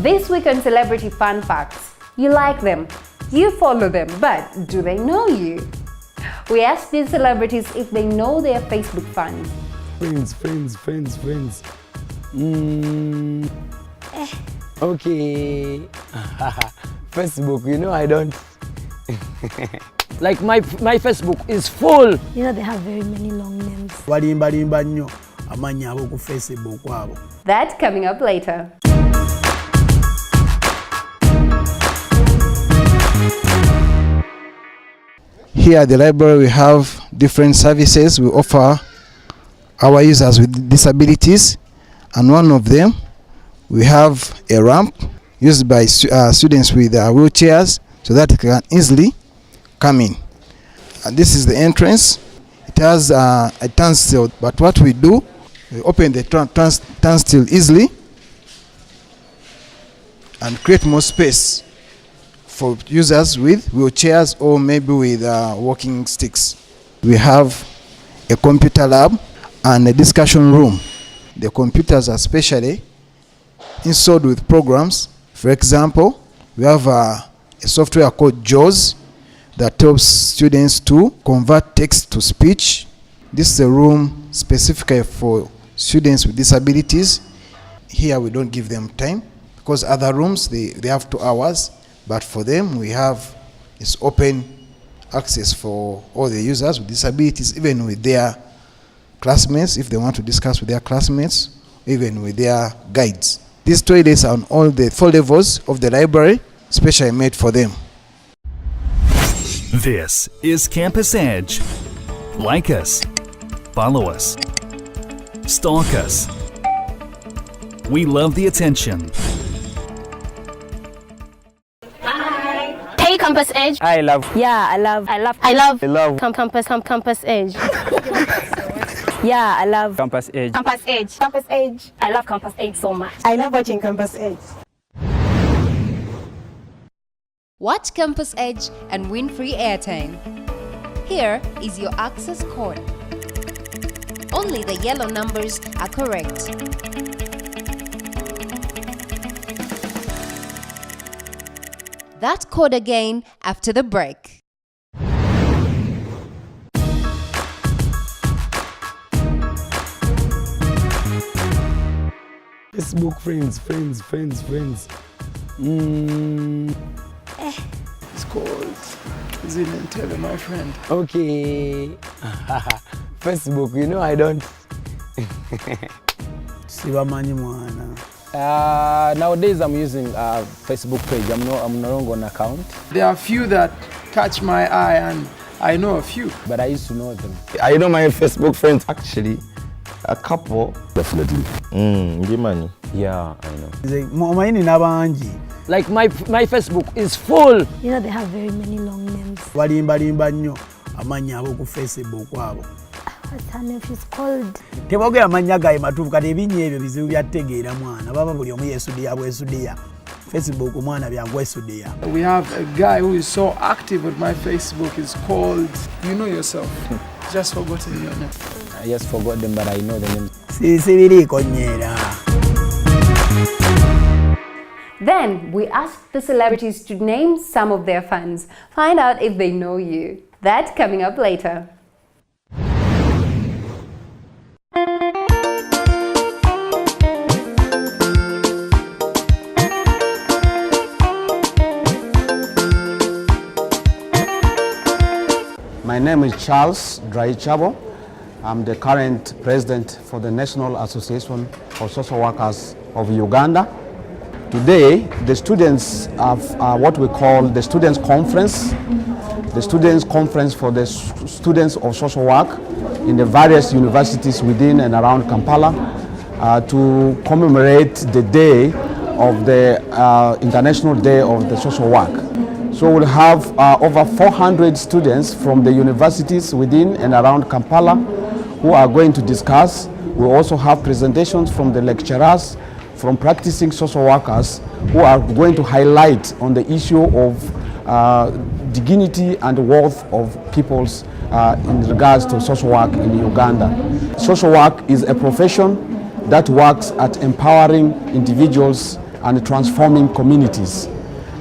This week on Celebrity Fun Facts, you like them, you follow them, but do they know you? We asked these celebrities if they know their Facebook fans. Friends. Okay. Facebook, you know I don't. Like my Facebook is full. You know they have very many long names. That coming up later. Here at the library we have different services we offer our users with disabilities, and one of them we have a ramp used by students with wheelchairs so that they can easily come in. And this is the entrance. It has a turnstile, but what we do, we open the turnstile easily and create more space for users with wheelchairs or maybe with walking sticks. We have a computer lab and a discussion room. The computers are specially installed with programs. For example, we have a software called JAWS that helps students to convert text to speech. This is a room specifically for students with disabilities. Here we don't give them time because other rooms they have 2 hours. But for them, we have it's open access for all the users with disabilities, even with their classmates, if they want to discuss with their classmates, even with their guides. These toilets are on all the 4 levels of the library, specially made for them. This is Campus Edge. Like us, follow us, stalk us. We love the attention. Campus Edge. I love. Yeah, I love Campus Edge. Yeah, I love Campus Edge. Campus Edge. I love Campus Edge so much. I love watching Campus Edge. Watch Campus Edge and win free airtime. Here is your access code. Only the yellow numbers are correct. That code again after the break. Facebook friends. It's called Zinentele, my friend. Okay. Facebook, you know I don't. Nowadays I'm using a Facebook page. I'm no longer on account. There are a few that catch my eye, and I know a few. But I used to know them. I know my Facebook friends, actually. A couple. Definitely. Money. Yeah, I know. Like my Facebook is full. You know they have very many long names. What's her name? She's called. We have a guy who is so active with my Facebook. It's called, you know yourself. Just forgotten your name. I just forgot them, but I know the name. Then we asked the celebrities to name some of their fans. Find out if they know you. That coming up later. My name is Charles Draichabo. I'm the current president for the National Association of Social Workers of Uganda. Today, the students have what we call the Students' Conference. The Students' Conference for the students of social work in the various universities within and around Kampala to commemorate the day of the International Day of the Social Work. So we'll have over 400 students from the universities within and around Kampala who are going to discuss. We'll also have presentations from the lecturers, from practicing social workers who are going to highlight on the issue of dignity and worth of peoples in regards to social work in Uganda. Social work is a profession that works at empowering individuals and transforming communities.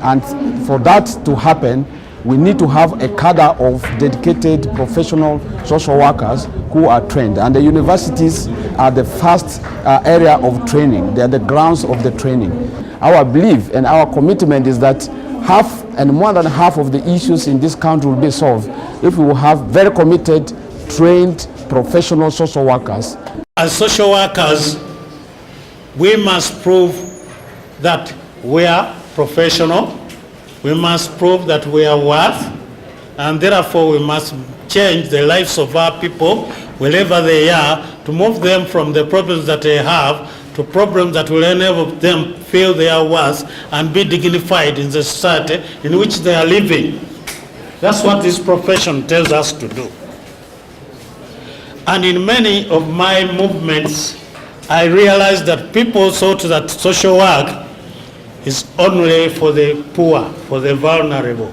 And for that to happen, we need to have a cadre of dedicated professional social workers who are trained. And the universities are the first area of training. They are the grounds of the training. Our belief and our commitment is that half and more than half of the issues in this country will be solved if we will have very committed, trained, professional social workers. As social workers, we must prove that we are professional, we must prove that we are worth, and therefore we must change the lives of our people wherever they are, to move them from the problems that they have to problems that will enable them feel they are worth and be dignified in the society in which they are living. That's what this profession tells us to do. And in many of my movements, I realized that people thought that social work is only for the poor, for the vulnerable,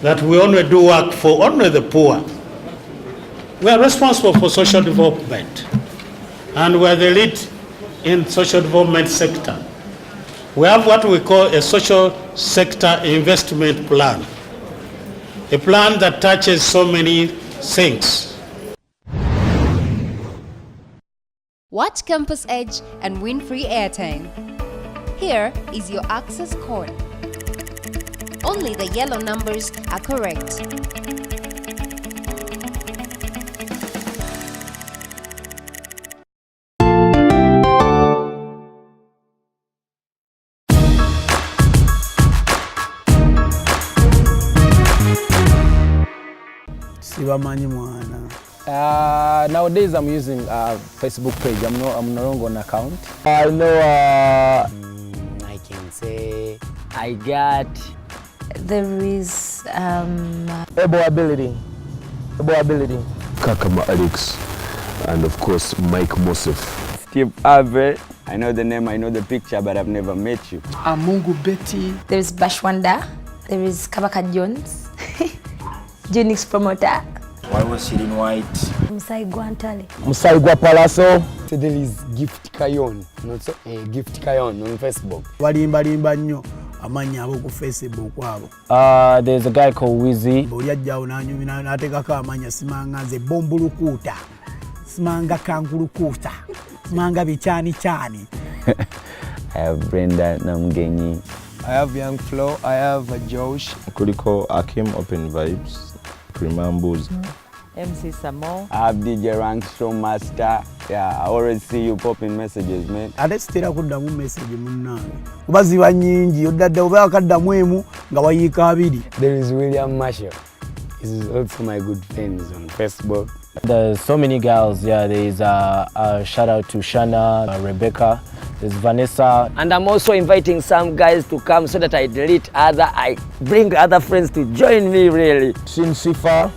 that we only do work for only the poor. We are responsible for social development, and we are the lead in social development sector. We have what we call a social sector investment plan, a plan that touches so many things. Watch Campus Edge and win free airtime. Here is your access code. Only the yellow numbers are correct. Sibamanyi mwana. Nowadays I'm using Facebook page. I'm no longer on account. I know I can say I got There is ability. Kakama Alex, and of course Mike Mosef. Steve Ave, I know the name, I know the picture, but I've never met you. Amungu Betty. there is Bashwanda, there is Kabaka Jones, Genix Promoter, Why was she in white? Musaigwa Antale. Musaigwa Palaso. So there is Gift Kayon, not so, Gift Kayon on Facebook. Balimba nnyo amanya abo ku Facebook abo. There's a guy called Wizzy. Olyajjawo n'anyumira n'ateekako amanya Simanga nze Bombulukuuta, Simanga Kangulukuuta, Simanga Bichani. I have Brenda Namgenyi. I have Young Flo, I have Josh. Kuliko Akim Open Vibes, Primambuz. MC Samo. I have DJ Rank Show Master. Yeah, I always see you popping messages, man. Ate sitera kuddamu message munnange. Kuba ziba nnyingi, oddadde oba akaddamu emu nga wayiika abiri. There is William Marshall. This is also my good friends on Facebook. There's so many girls. Yeah, there's a shout out to Shana, Rebecca, there's Vanessa. And I'm also inviting some guys to come so that I bring other friends to join me really. Shin Sifa,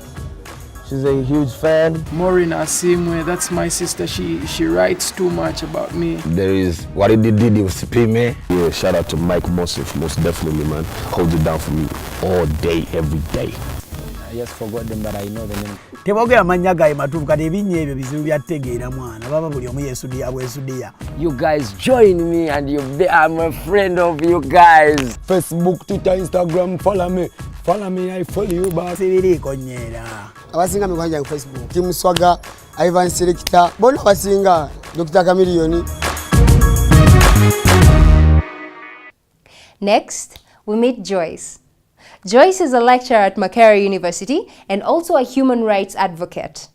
she's a huge fan. Maureen Asimwe, that's my sister. She writes too much about me. There is what it did with Pime. Yeah, shout out to Mike Mosef, most definitely, man. Hold it down for me all day, every day. I just forgot them, but I know the name. Tebogera amannya gaye matuufu kati ebinnya ebyo bizibu byategeera mwana baba buli omu yesudiya bwesudiya. You guys join me and I'm a friend of you guys. Facebook, Twitter, Instagram, follow me, I follow you back. Sibiriiko nnyera. Abasinga mikwanja ku Facebook. Tim Swaga, Ivan Selector, bona abasinga Dr. Chameleone. Next, we meet Joyce. Joyce is a lecturer at Makerere University and also a human rights advocate.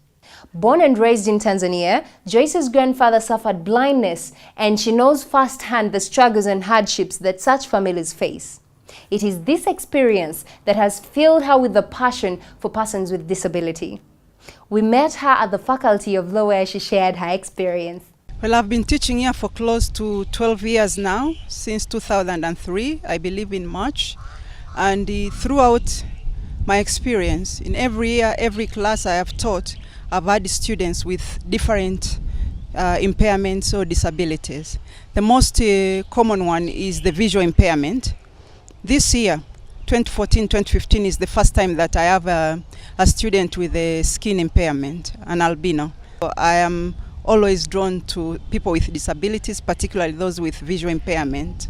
Born and raised in Tanzania, Joyce's grandfather suffered blindness, and she knows firsthand the struggles and hardships that such families face. It is this experience that has filled her with a passion for persons with disability. We met her at the Faculty of Law where she shared her experience. Well, I've been teaching here for close to 12 years now, since 2003, I believe in March. And throughout my experience, in every year, every class I have taught, I've had students with different impairments or disabilities. The most common one is the visual impairment. This year, 2014-2015, is the first time that I have a student with a skin impairment, an albino. I am always drawn to people with disabilities, particularly those with visual impairment.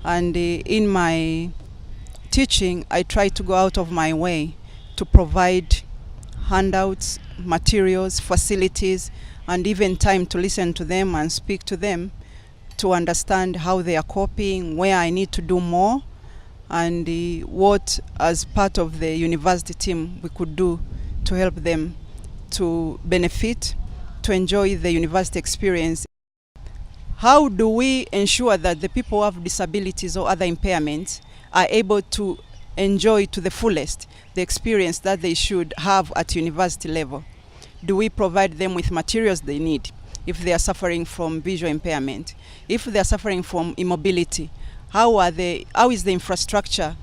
And in my teaching, I try to go out of my way to provide handouts, materials, facilities, and even time to listen to them and speak to them to understand how they are coping, where I need to do more, and what, as part of the university team, we could do to help them to benefit, to enjoy the university experience. How do we ensure that the people who have disabilities or other impairments are able to enjoy to the fullest the experience that they should have at university level? Do we provide them with materials they need if they are suffering from visual impairment? If they are suffering from immobility, how is the infrastructure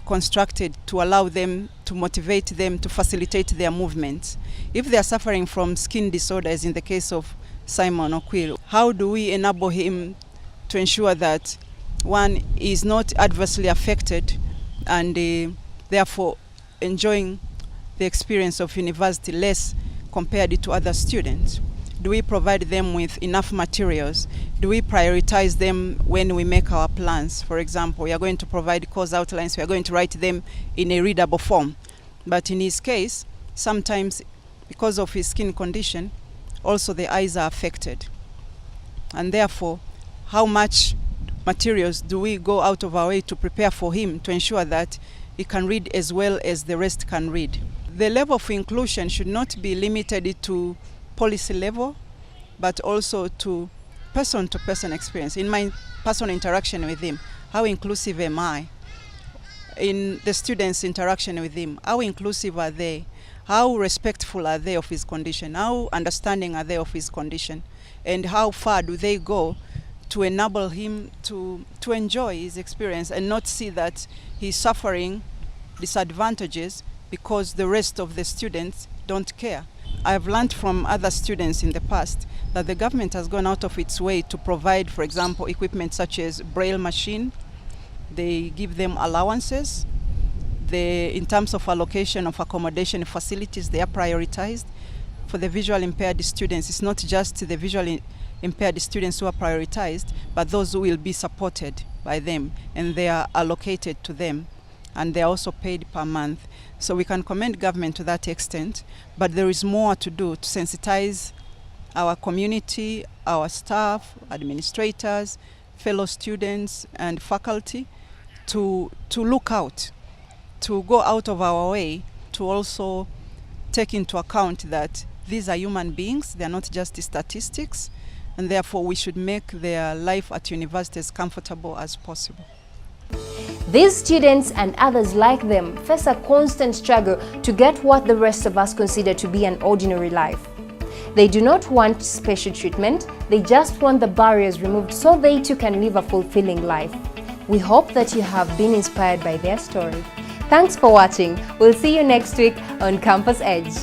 constructed to allow them, to motivate them, to facilitate their movements? If they are suffering from skin disorders, in the case of Simon Okwil, how do we enable him to ensure that one is not adversely affected and therefore enjoying the experience of university less compared to other students? Do we provide them with enough materials? Do we prioritize them when we make our plans? For example, we are going to provide course outlines, we are going to write them in a readable form. But in his case, sometimes because of his skin condition, also the eyes are affected. And therefore, how much materials do we go out of our way to prepare for him to ensure that he can read as well as the rest can read? The level of inclusion should not be limited to policy level, but also to person-to-person experience. In my personal interaction with him, how inclusive am I? In the students' interaction with him, how inclusive are they? How respectful are they of his condition? How understanding are they of his condition? And how far do they go to enable him to enjoy his experience and not see that he's suffering disadvantages because the rest of the students don't care? I've learned from other students in the past that the government has gone out of its way to provide, for example, equipment such as braille machine. They give them allowances. In terms of allocation of accommodation facilities, they are prioritized. For the visual impaired students, it's not just the visually impaired students who are prioritized, but those who will be supported by them, and they are allocated to them, and they are also paid per month. So we can commend government to that extent, but there is more to do to sensitize our community, our staff, administrators, fellow students, and faculty to look out, to go out of our way to also take into account that these are human beings, they are not just statistics, and therefore we should make their life at university as comfortable as possible. These students and others like them face a constant struggle to get what the rest of us consider to be an ordinary life. They do not want special treatment, they just want the barriers removed so they too can live a fulfilling life. We hope that you have been inspired by their story. Thanks for watching. We'll see you next week on Campus Edge.